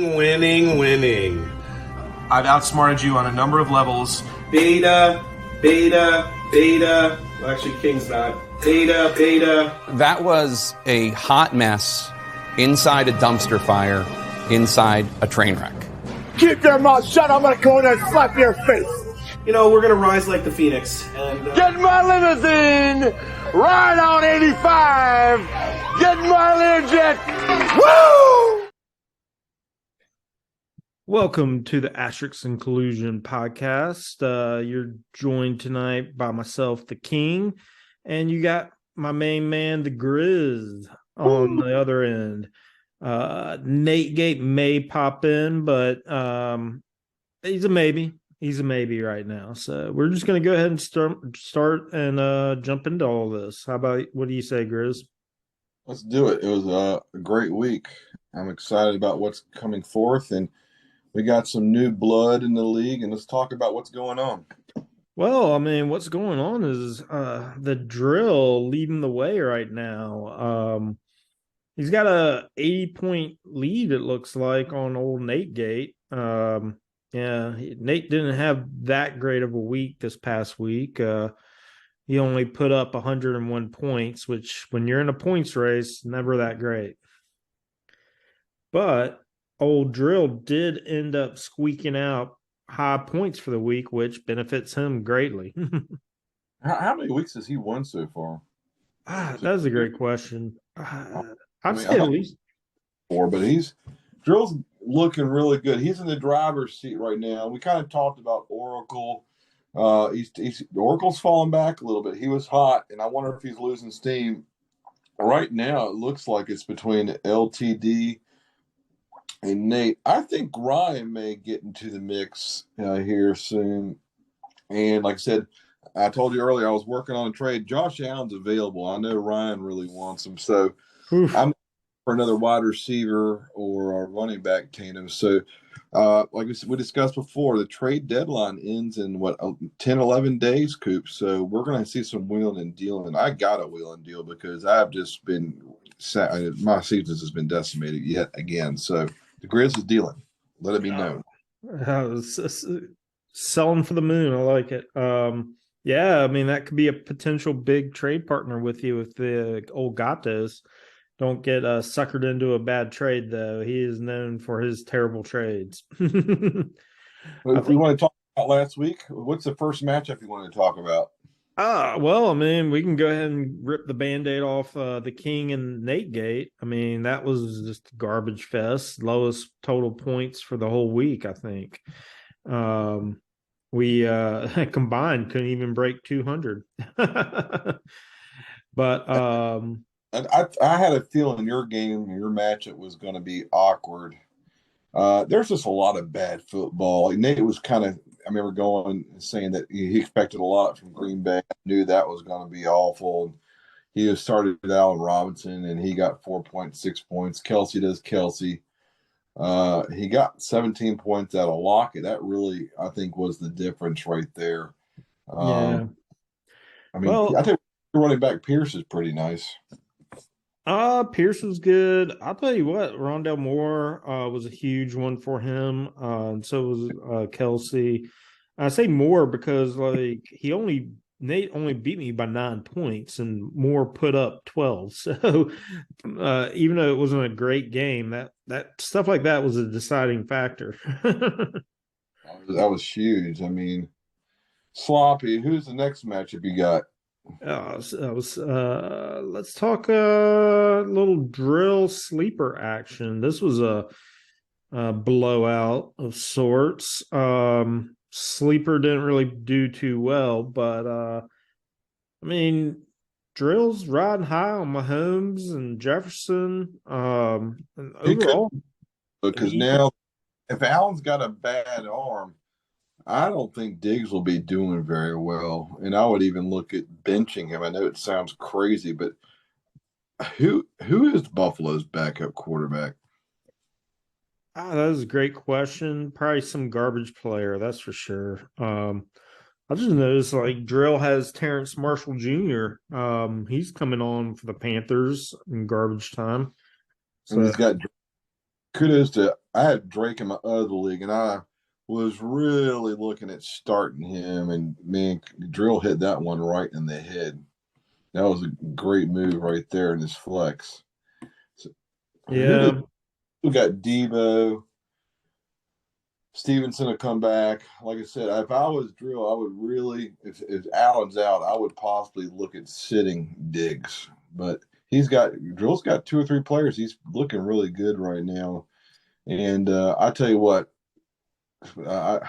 Winning. I've outsmarted you on a number of levels. Beta. Well, actually, King's not. Beta. That was a hot mess inside a dumpster fire, inside a train wreck. Keep your mouth shut. I'm going to go in there and slap your face. You know, we're going to rise like the Phoenix. And Get in my limousine. Ride on 85. Get in my Learjet. Woo! Welcome to the Asterix and Collusion podcast. You're joined tonight by myself, the King, and you got my main man, the Grizz, on the other end. Nate Gate may pop in, but he's a maybe. He's a maybe right now. So we're just going to go ahead and start and jump into all this. What do you say, Grizz? Let's do it. It was a great week. I'm excited about what's coming forth, and we got some new blood in the league, and let's talk about what's going on. Well, I mean, what's going on is the drill leading the way right now. He's got a 80-point lead, it looks like, on old Nate Gate. Nate didn't have that great of a week this past week. He only put up 101 points, which when you're in a points race, never that great. But old Drill did end up squeaking out high points for the week, which benefits him greatly. How many weeks has he won so far? That's a great question. I'd say at least 4, but Drill's looking really good. He's in the driver's seat right now. We kind of talked about Oracle. Oracle's falling back a little bit. He was hot, and I wonder if he's losing steam. Right now, it looks like it's between LTD and Nate. I think Ryan may get into the mix here soon. And like I said, I told you earlier, I was working on a trade. Josh Allen's available. I know Ryan really wants him. So I'm for another wide receiver or a running back tandem. So like we discussed before, the trade deadline ends in 10, 11 days, Coop. So we're going to see some wheeling and dealing. I got a wheeling deal because I've just been my season has been decimated yet again. So the Grizz is dealing. Let it be known. Selling for the moon. I like it. Yeah, I mean, that could be a potential big trade partner with you if the old Gatos don't get suckered into a bad trade, though. He is known for his terrible trades. If we want to talk about last week, what's the first matchup you want to talk about? Well, I mean, we can go ahead and rip the Band-Aid off the King and Nate Gate. I mean, that was just a garbage fest. Lowest total points for the whole week, I think. We combined couldn't even break 200. But I had a feeling your matchup was going to be awkward. There's just a lot of bad football. Like Nate was kind of, I remember going and saying that he expected a lot from Green Bay. I knew that was going to be awful. He started Allen Robinson, and he got 4.6 points. Kelsey does Kelsey. He got 17 points out of Lockett. That really, I think, was the difference right there. Yeah. I mean, I think running back Pierce is pretty nice. Pierce was good. I'll tell you what, Rondell Moore was a huge one for him. And so was Kelsey. I say Moore because Nate only beat me by 9 points, and Moore put up 12. So even though it wasn't a great game, that stuff like that was a deciding factor. That was huge. I mean, sloppy. Who's the next matchup you got? Let's talk a little drill sleeper action. This was a blowout of sorts. Sleeper didn't really do too well, but I mean, Drill's riding high on Mahomes and Jefferson. And overall, because now if Allen's got a bad arm, I don't think Diggs will be doing very well, and I would even look at benching him. I know it sounds crazy, but who is Buffalo's backup quarterback? That is a great question. Probably some garbage player, that's for sure. I just noticed like Drill has Terrence Marshall Jr. He's coming on for the Panthers in garbage time. So and he's got kudos to I had Drake in my other league, and I was really looking at starting him, and man, Drill hit that one right in the head. That was a great move right there in his flex. So, Yeah. who got Debo? Stevenson will come back. Like I said, if I was Drill, I would really, if Allen's out, I would possibly look at sitting Diggs. But Drill's got 2 or 3 players. He's looking really good right now. And I tell you what, I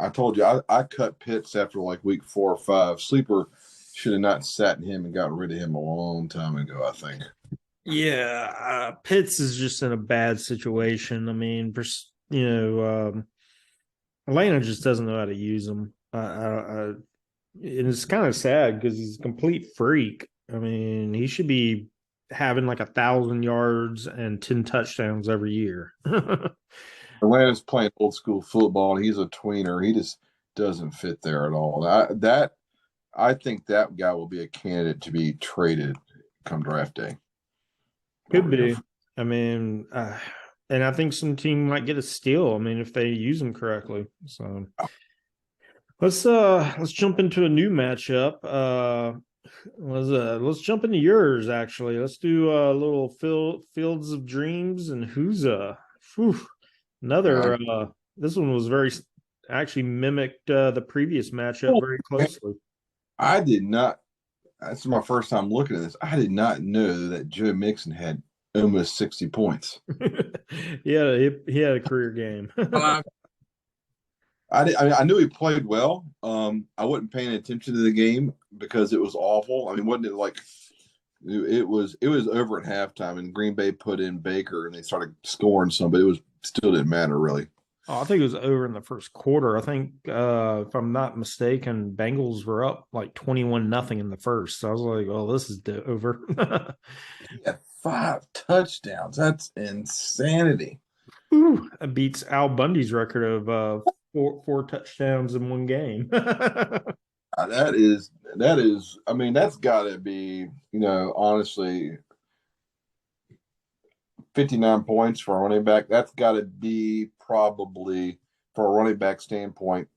I told you I cut Pitts after like week 4 or 5. Sleeper should have not sat in him and gotten rid of him a long time ago, I think. Yeah, Pitts is just in a bad situation. I mean, Atlanta just doesn't know how to use him. And it's kind of sad because he's a complete freak. I mean, he should be having like 1,000 yards and 10 touchdowns every year. Atlanta's playing old school football. And he's a tweener. He just doesn't fit there at all. I think that guy will be a candidate to be traded come draft day. Could be. I mean, and I think some team might get a steal. I mean, if they use him correctly. So let's jump into a new matchup. Let's jump into yours. Actually, let's do a little Fields of Dreams and Huzzah. Whew. Another. This one was actually mimicked the previous matchup very closely. I did not. That's my first time looking at this. I did not know that Joe Mixon had almost 60 points. Yeah, he had a career game. I knew he played well. I wasn't paying attention to the game because it was awful. I mean, wasn't it like it was over at halftime and Green Bay put in Baker and they started scoring some, but it still didn't matter really. Oh, I think it was over in the first quarter. I think, if I'm not mistaken, Bengals were up like 21-0 in the first. So I was like, "Oh, this is over." Yeah, 5 touchdowns. That's insanity. Ooh, that beats Al Bundy's record of four touchdowns in one game. That is. I mean, that's got to be, honestly, 59 points for a running back. That's got to be probably, for a running back standpoint,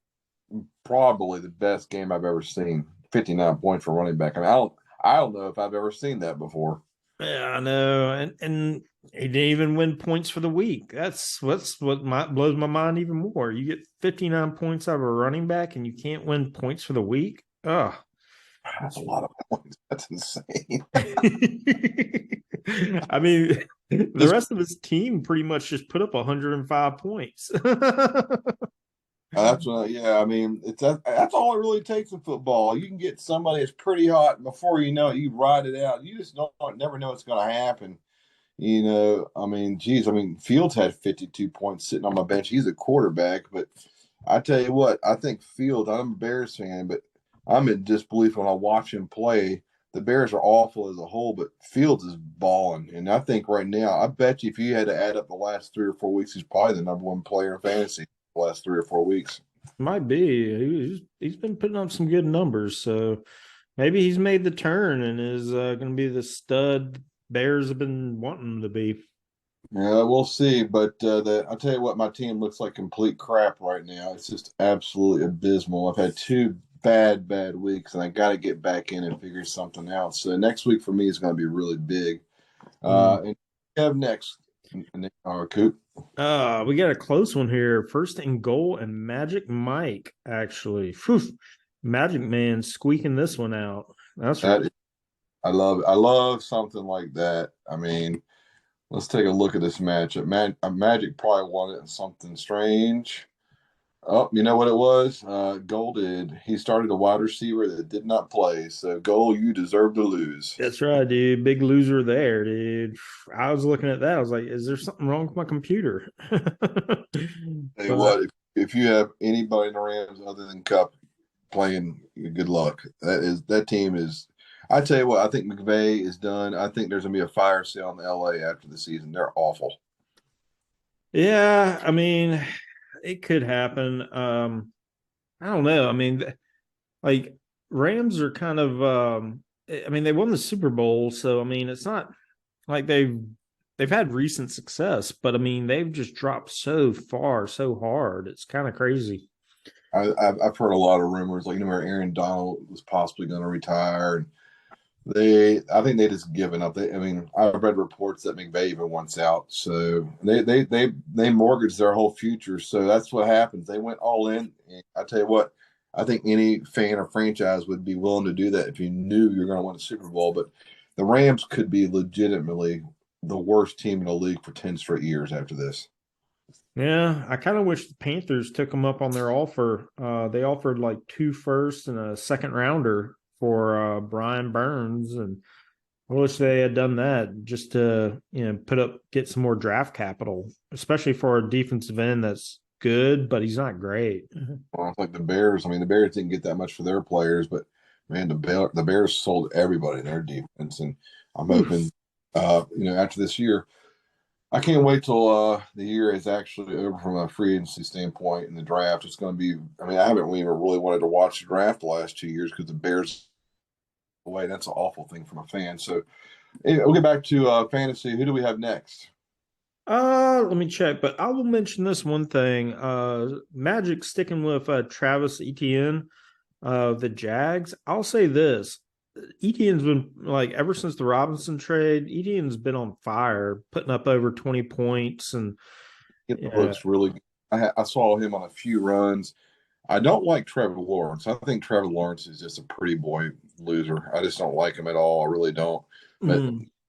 probably the best game I've ever seen. 59 points for a running back. I mean, I don't know if I've ever seen that before. Yeah, I know, and he didn't even win points for the week. That's what blows my mind even more. You get 59 points out of a running back, and you can't win points for the week. Oh, that's a lot of points. That's insane. I mean, the rest of his team pretty much just put up 105 points. That's yeah. I mean, that's all it really takes in football. You can get somebody that's pretty hot, and before you know it, you ride it out. You just never know what's going to happen. I mean, geez, Fields had 52 points sitting on my bench. He's a quarterback, but I tell you what, I think Fields. I'm a Bears fan, but I'm in disbelief when I watch him play. The Bears are awful as a whole, but Fields is balling, and I think right now, I bet you if you had to add up the last 3 or 4 weeks, he's probably the #1 player in fantasy. Last 3 or 4 weeks. Might be. He's been putting up some good numbers, so maybe he's made the turn and is going to be the stud Bears have been wanting him to be. Yeah, we'll see. But I'll tell you what, my team looks like complete crap right now. It's just absolutely abysmal. I've had 2 bad weeks, and I got to get back in and figure something out. So next week for me is going to be really big. And we have next, Coop. We got a close one here. First and goal and Magic Mike, actually. Whew. Magic Man squeaking this one out. That's right. I love it. I love something like that. I mean, let's take a look at this matchup. Magic probably wanted something strange. Oh, you know what it was? Gold he started a wide receiver that did not play. So, Gold, you deserve to lose. That's right, dude. Big loser there, dude. I was looking at that. I was like, is there something wrong with my computer? Hey, what? If you have anybody in the Rams other than Cup playing, good luck. That team is. I tell you what, I think McVay is done. I think there's going to be a fire sale in LA after the season. They're awful. Yeah, I mean, it could happen. I don't know. I mean, like Rams are kind of. I mean, they won the Super Bowl, so I mean, it's not like they've they've had recent success, but I mean, they've just dropped so far, so hard. It's kind of crazy. I've heard a lot of rumors, like where Aaron Donald was possibly going to retire, and I think they just given up. I've read reports that McVay even wants out, so they mortgaged their whole future. So that's what happens. They went all in. And I tell you what, I think any fan or franchise would be willing to do that if you knew you're going to win a Super Bowl. But the Rams could be legitimately the worst team in the league for 10 straight years after this. Yeah, I kind of wish the Panthers took them up on their offer. They offered like 2 firsts and a second rounder for Brian Burns, and I wish they had done that just to get some more draft capital, especially for a defensive end that's good, but he's not great. Well, it's like the Bears. I mean, the Bears didn't get that much for their players, but man, the Bears sold everybody their defense, and I'm hoping, after this year, I can't wait till the year is actually over from a free agency standpoint in the draft. It's going to be. I mean, I haven't even really wanted to watch the draft the last 2 years because the Bears away. That's an awful thing from a fan. So anyway, we'll get back to fantasy. Who do we have next? Let me check, but I will mention this one thing. Magic sticking with Travis Etienne, the Jags. I'll say this. Etienne's been like ever since the Robinson trade, Etienne's been on fire, putting up over 20 points, and It looks really good. I saw him on a few runs. I don't like Trevor Lawrence. I think Trevor Lawrence is just a pretty boy loser. I just don't like him at all. I really don't. But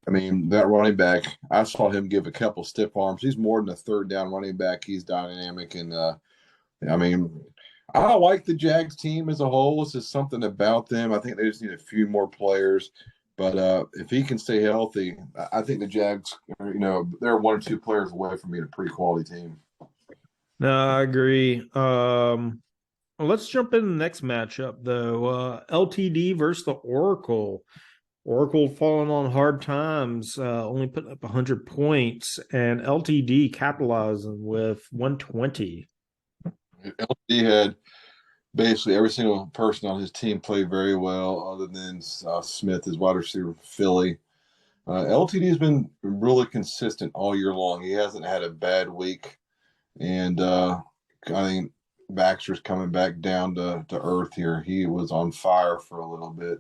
I mean, that running back, I saw him give a couple stiff arms. He's more than a third down running back. He's dynamic. And I mean, I like the Jags team as a whole. It's just something about them. I think they just need a few more players. But if he can stay healthy, I think the Jags, they're 1 or 2 players away from being a pretty quality team. No, I agree. Well, let's jump in the next matchup, though. LTD versus the Oracle. Oracle falling on hard times, only putting up 100 points, and LTD capitalizing with 120. LTD had basically every single person on his team played very well, other than Smith, his wide receiver from Philly. LTD has been really consistent all year long. He hasn't had a bad week, and I think Baxter's coming back down to earth here. He was on fire for a little bit.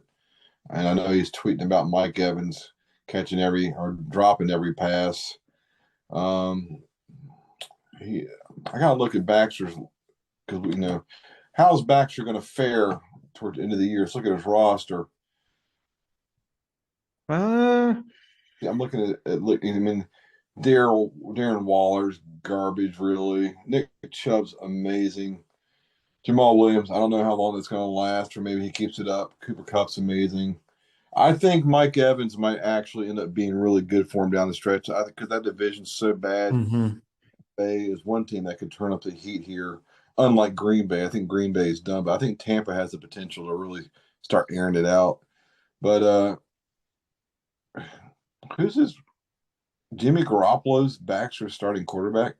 And I know he's tweeting about Mike Evans catching dropping every pass. I gotta look at Baxter's because how's Baxter going to fare toward the end of the year? Let's look at his roster. I'm looking at look. I mean, Darren Waller's garbage, really. Nick Chubb's amazing. Jamal Williams, I don't know how long it's going to last, or maybe he keeps it up. Cooper Kupp's amazing. I think Mike Evans might actually end up being really good for him down the stretch. I think because that division's so bad. Bay is one team that could turn up the heat here, unlike Green Bay. I think Green Bay is done, but I think Tampa has the potential to really start airing it out. But who's this? Jimmy Garoppolo's Baxter's starting quarterback?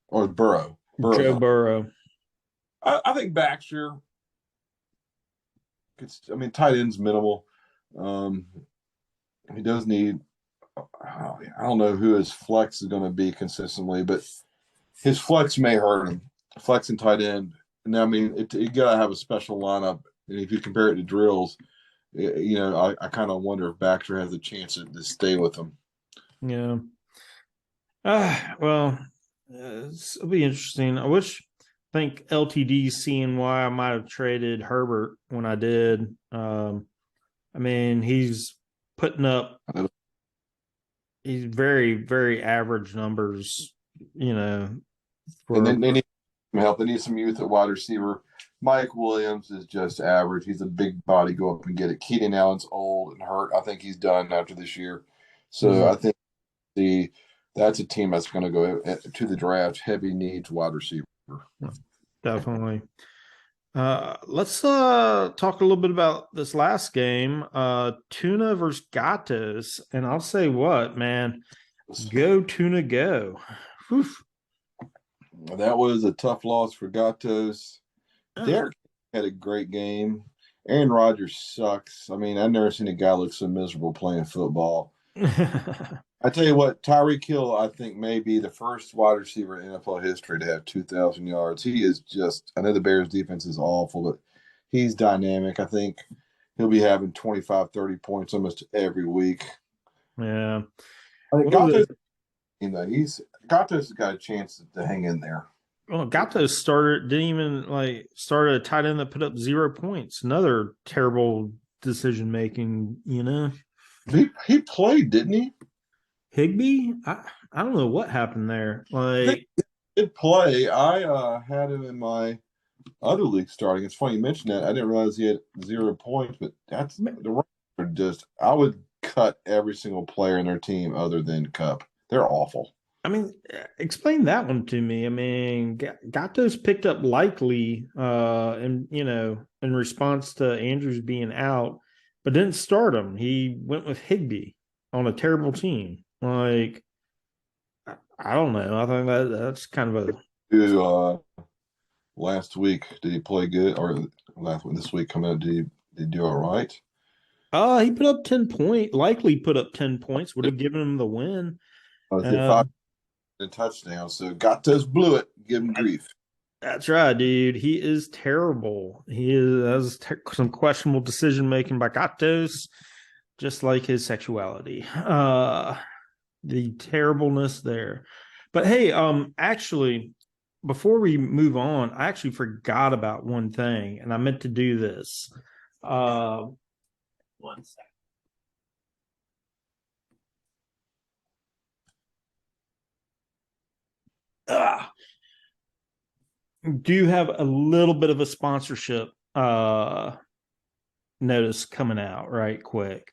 Or Burrow? Joe Burrow. I think Baxter, tight end's minimal. He does need, I don't know who his flex is going to be consistently, but his flex may hurt him. Flex and tight end. And you got to have a special lineup. And if you compare it to drills, I kind of wonder if Baxter has a chance to stay with him. Yeah. Well, it'll be interesting. I think LTD seeing why I might have traded Herbert when I did. He's putting up very, very average numbers, And then they need some help. They need some youth at wide receiver. Mike Williams is just average. He's a big body. Go up and get it. Keenan Allen's old and hurt. I think he's done after this year. So I think that's a team that's going to go to the draft. Heavy needs wide receiver. Definitely. Let's talk a little bit about this last game. Tuna versus Gatos. And I'll say what, man. Go Tuna, go. Whew. That was a tough loss for Gatos. Derek had a great game. Aaron Rodgers sucks. I've never seen a guy look so miserable playing football. I tell you what, Tyreek Hill, I think, may be the first wide receiver in NFL history to have 2,000 yards. He is just, I know the Bears defense is awful, but he's dynamic. I think he'll be having 25, 30 points almost every week. Yeah. I mean, What was Gatos, it? Gatos has got a chance to hang in there. Well, Gato started, didn't even started a tight end that put up 0 points. Another terrible decision making. He played, didn't he? Higby, I don't know what happened there. I think he did play. I had him in my other league starting. It's funny you mentioned that. I didn't realize he had 0 points, but that's the Rams are just. I would cut every single player in their team other than Cup. They're awful. I mean, explain that one to me. I mean, Gato's picked up Likely, and in response to Andrews being out, but didn't start him. He went with Higby on a terrible team. I don't know. I think that's kind of Last week, did he play good? Or this week coming up, did he do all right? he put up 10 points. Likely put up 10 points. Would have given him the win. Hit 5 touchdowns. So Gatos blew it. Give him grief. That's right, dude. He is terrible. He has some questionable decision making by Gatos, just like his sexuality. The terribleness there. But hey, actually, before we move on, I actually forgot about one thing, and I meant to do this. 1 second. Do have a little bit of a sponsorship notice coming out right quick.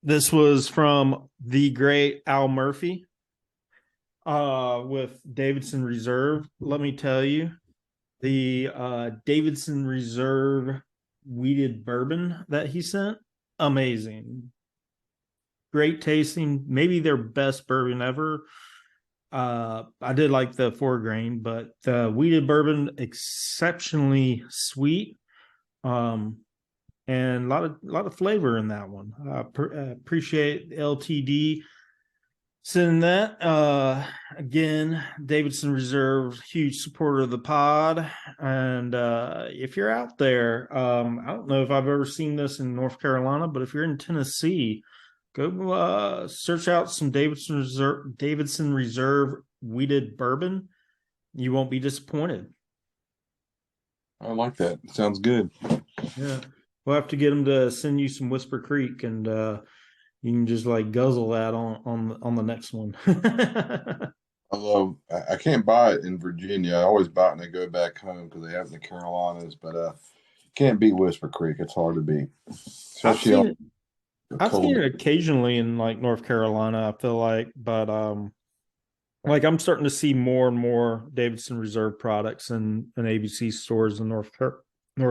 This was from the great Al Murphy with Davidson Reserve. Let me tell you, the Davidson Reserve weeded bourbon that he sent, amazing. Great tasting, maybe their best bourbon ever. I did like the 4 grain, but the weeded bourbon exceptionally sweet, and a lot of flavor in that one. Appreciate LTD sending that. Again, Davidson Reserve, huge supporter of the pod, and if you're out there, I don't know if I've ever seen this in North Carolina, but if you're in Tennessee, go search out some Davidson Reserve weeded bourbon. You won't be disappointed. I like that. Sounds good. Yeah, we'll have to get them to send you some Whisper Creek, and you can just guzzle that on the next one. Although I can't buy it in Virginia, I always buy it when I go back home because they have it in the Carolinas. But can't beat Whisper Creek. It's hard to beat, especially I've seen it occasionally in North Carolina, I feel like, but I'm starting to see more and more Davidson Reserve products in ABC stores in North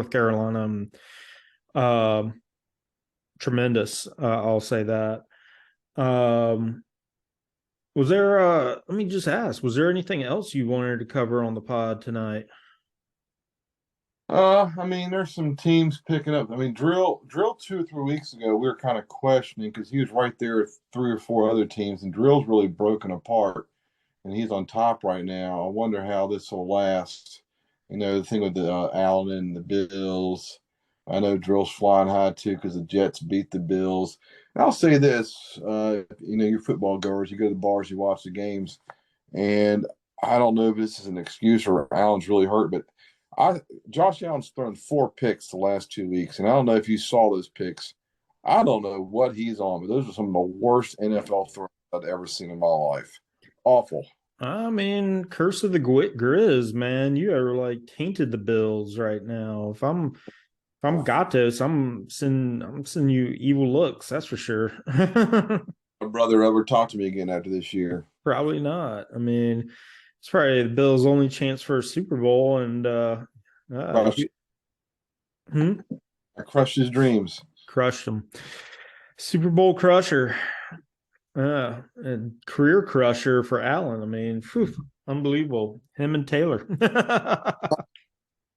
Carolina. Tremendous, I'll say that. Was there let me just ask, was there anything else you wanted to cover on the pod tonight? I mean, there's some teams picking up. I mean, Drill 2 or 3 weeks ago, we were kind of questioning because he was right there with 3 or 4 other teams, and Drill's really broken apart, and he's on top right now. I wonder how this will last. The thing with the Allen and the Bills. I know Drill's flying high too because the Jets beat the Bills. And I'll say this: you're football goers, you go to the bars, you watch the games, and I don't know if this is an excuse or Allen's really hurt, but Josh Allen's thrown 4 picks the last 2 weeks, and I don't know if you saw those picks. I don't know what he's on, but those are some of the worst NFL throws I've ever seen in my life. Awful. I mean, curse of the Grizz, man. You are tainted the Bills right now. If I'm Gatos, I'm sending you evil looks. That's for sure. My brother ever talk to me again after this year? Probably not. I mean, it's probably the Bills' only chance for a Super Bowl, and I crushed his dreams. Crushed him. Super Bowl crusher. And career crusher for Allen. I mean, unbelievable. Him and Taylor.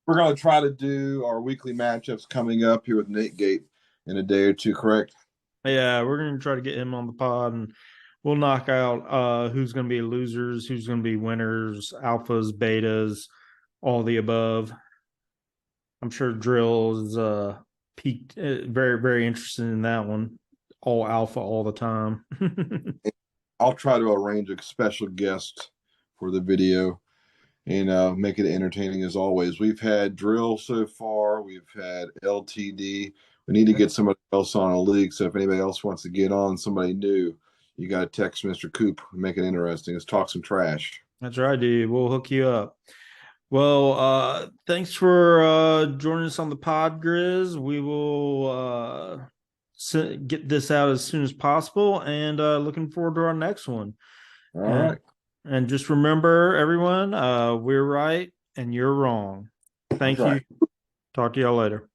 We're going to try to do our weekly matchups coming up here with Nate Gate in a day or two, correct? Yeah, we're gonna try to get him on the pod, and we'll knock out who's gonna be losers, who's gonna be winners, alphas, betas, all the above. I'm sure Drill is peaked, very very interested in that one. All alpha all the time. I'll try to arrange a special guest for the video and make it entertaining as always. We've had Drill so far. We've had LTD. We need to get somebody else on a league. So if anybody else wants to get on, somebody new, you got to text Mr. Coop and make it interesting. Let's talk some trash. That's right, dude. We'll hook you up. Well, thanks for joining us on the pod, Grizz. We will get this out as soon as possible, and looking forward to our next one. All right. And just remember, everyone, we're right and you're wrong. Thank you. Right. Talk to y'all later.